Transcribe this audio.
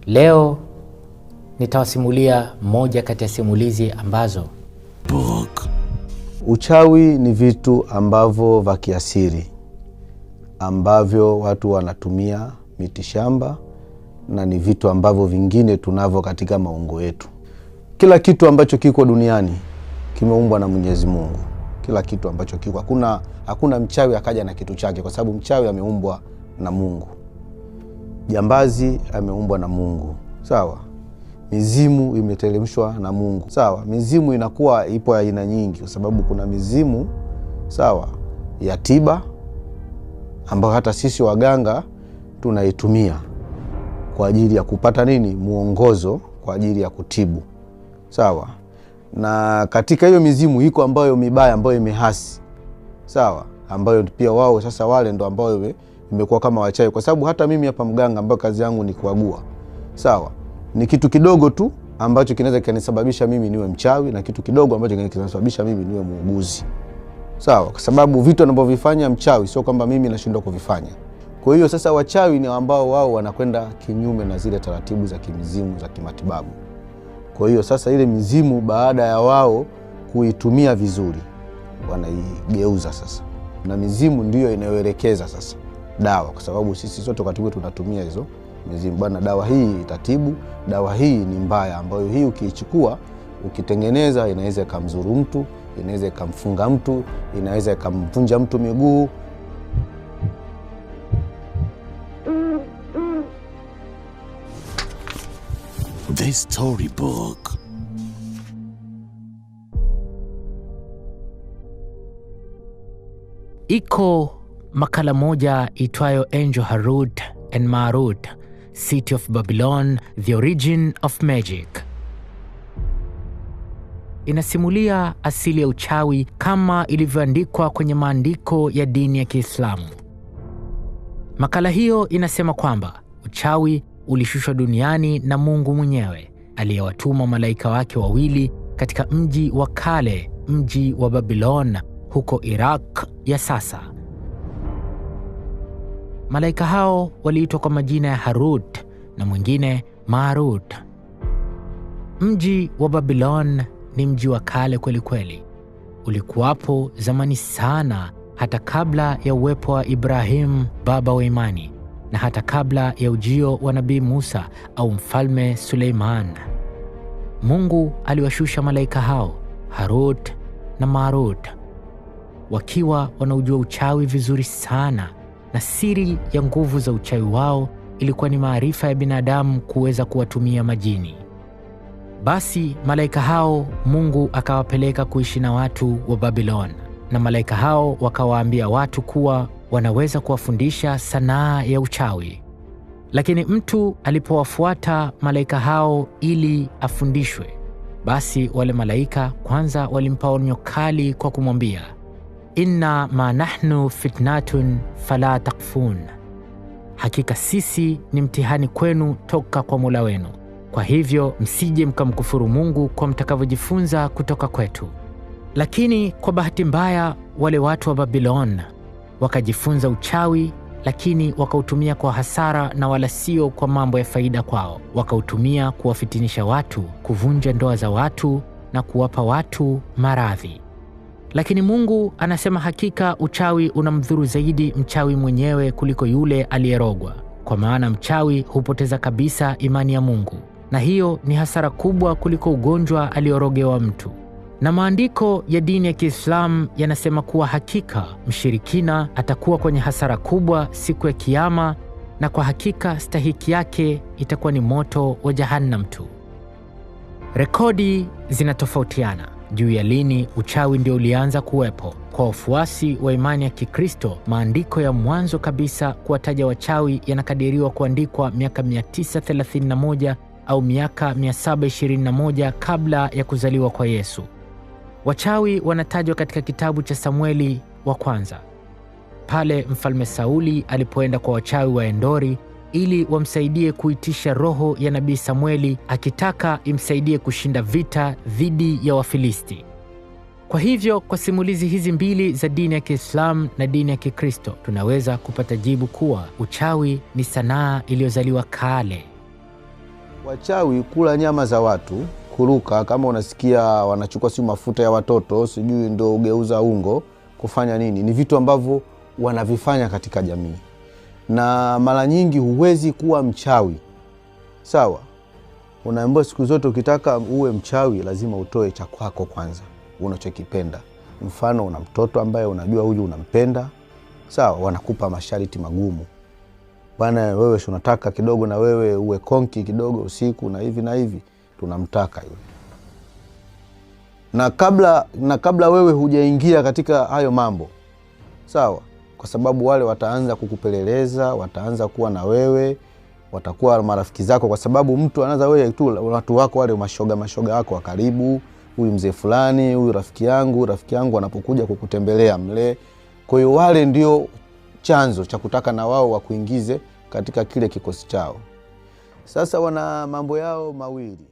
Leo nitawasimulia moja kati ya simulizi ambazo uchawi ni vitu ambavyo vya kiasiri ambavyo watu wanatumia mitishamba, na ni vitu ambavyo vingine tunavyo katika maungo yetu. Kila kitu ambacho kiko duniani kimeumbwa na Mwenyezi Mungu. Kila kitu ambacho kiko, hakuna mchawi akaja na kitu chake, kwa sababu mchawi ameumbwa na Mungu. Jambazi ameumbwa na Mungu. Sawa? Mizimu imeteremshwa na Mungu. Sawa? Mizimu inakuwa ipo ya aina nyingi, kwa sababu kuna mizimu sawa ya tiba ambayo hata sisi waganga tunaitumia kwa ajili ya kupata muongozo kwa ajili ya kutibu. Sawa? Na katika hiyo mizimu iko ambayo mibaya, ambayo imehasi. Sawa? Ambayo pia wao sasa wale ndo ambao imekuwa kama wachawi, kwa sababu hata mimi hapa mganga ambao kazi yangu ni kuagua. Sawa? Ni kitu kidogo tu ambacho kinaweza kanisababisha mimi niwe mchawi, na kitu kidogo ambacho kinasababisha mimi niwe muuguzi. Sawa? Kwa sababu vitu anavyovifanya mchawi sio kwamba mimi nashindwa kuvifanya. Kwa hiyo sasa wachawi ni ambao wao wanakwenda kinyume na zile taratibu za kimizimu za kimatibabu. Kwa hiyo sasa ile mizimu baada ya wao kuitumia vizuri, wanaigeuza sasa. Na mizimu ndiyo inayoelekeza sasa dawa, kwa sababu sisi sote katibu tunatumia hizo mizimu. Bwana, dawa hii itatibu, dawa hii ni mbaya, ambayo hii ukiichukua ukitengeneza inaweza ikamzuru mtu, inaweza ikamfunga mtu, inaweza ikamvunja mtu miguu. The Storybook. Iko makala moja itwayo Angel Harut and Marut, City of Babylon, The Origin of Magic. Inasimulia asili ya uchawi kama ilivyoandikwa kwenye maandiko ya dini ya Kiislamu. Makala hiyo inasema kwamba uchawi ulishushwa duniani na Mungu mwenyewe, aliyewatuma malaika wake wawili katika mji wa kale, mji wa Babylon huko Iraq ya sasa. Malaika hao waliitwa kwa majina ya Harut na mwingine Marut. Mji wa Babylon ni mji wa kale kweli kweli. Ulikuwapo zamani sana, hata kabla ya uwepo wa Ibrahim, baba wa imani, na hata kabla ya ujio wa Nabii Musa au mfalme Suleiman. Mungu aliwashusha malaika hao Harut na Marut wakiwa wanaujua uchawi vizuri sana, na siri ya nguvu za uchawi wao ilikuwa ni maarifa ya binadamu kuweza kuwatumia majini. Basi malaika hao Mungu akawapeleka kuishi na watu wa Babylon, na malaika hao wakawaambia watu kuwa wanaweza kuwafundisha sanaa ya uchawi. Lakini mtu alipowafuata malaika hao ili afundishwe, basi wale malaika kwanza walimpa onyo kali kwa kumwambia, inna ma nahnu fitnatun fala takfun, hakika sisi ni mtihani kwenu toka kwa Mola wenu, kwa hivyo msije mkamkufuru Mungu kwa mtakavyojifunza kutoka kwetu. Lakini kwa bahati mbaya wale watu wa Babylon wakajifunza uchawi, lakini wakautumia kwa hasara na wala sio kwa mambo ya faida kwao. Wakautumia kuwafitinisha watu, kuvunja ndoa za watu na kuwapa watu maradhi. Lakini Mungu anasema hakika uchawi unamdhuru zaidi mchawi mwenyewe kuliko yule aliyerogwa, kwa maana mchawi hupoteza kabisa imani ya Mungu, na hiyo ni hasara kubwa kuliko ugonjwa aliorogewa mtu. Na maandiko ya dini ya Kiislamu yanasema kuwa hakika mshirikina atakuwa kwenye hasara kubwa siku ya Kiyama, na kwa hakika stahiki yake itakuwa ni moto wa Jahannam tu. Rekodi zinatofautiana juu ya lini uchawi ndio ulianza kuwepo. Kwa wafuasi wa imani ya Kikristo, maandiko ya mwanzo kabisa kuwataja wachawi yanakadiriwa kuandikwa miaka 931 au miaka 721 kabla ya kuzaliwa kwa Yesu. Wachawi wanatajwa katika kitabu cha Samueli wa kwanza, pale mfalme Sauli alipoenda kwa wachawi wa Endori ili wamsaidie kuitisha roho ya nabii Samueli, akitaka imsaidie kushinda vita dhidi ya Wafilisti. Kwa hivyo, kwa simulizi hizi mbili za dini ya Kiislamu na dini ya Kikristo, tunaweza kupata jibu kuwa uchawi ni sanaa iliyozaliwa kale. Wachawi kula nyama za watu, kuruka, kama unasikia wanachukua mafuta ya watoto, sijui ndio ugeuza ungo, kufanya nini, ni vitu ambavyo wanavifanya katika jamii. Na mara nyingi huwezi kuwa mchawi, sawa? Unaambiwa siku zote ukitaka uwe mchawi lazima utoe cha kwako kwanza, unachokipenda. Mfano una mtoto ambaye unajua huyu unampenda, sawa, wanakupa masharti magumu. Bwana wewe unataka kidogo na wewe uwe konki kidogo usiku na hivi, tunamtaka yule. Na kabla wewe hujaingia katika hayo mambo, sawa, kwa sababu wale wataanza kukupeleleza, wataanza kuwa na wewe, watakuwa marafiki zako, kwa sababu mtu anaanza wewe tu watu wako wale mashoga wako wa karibu, huyu mzee fulani, huyu rafiki yangu anapokuja kukutembelea mle. Kwa hiyo wale ndio chanzo cha kutaka na wao wakuingize katika kile kikosi chao. Sasa wana mambo yao mawili.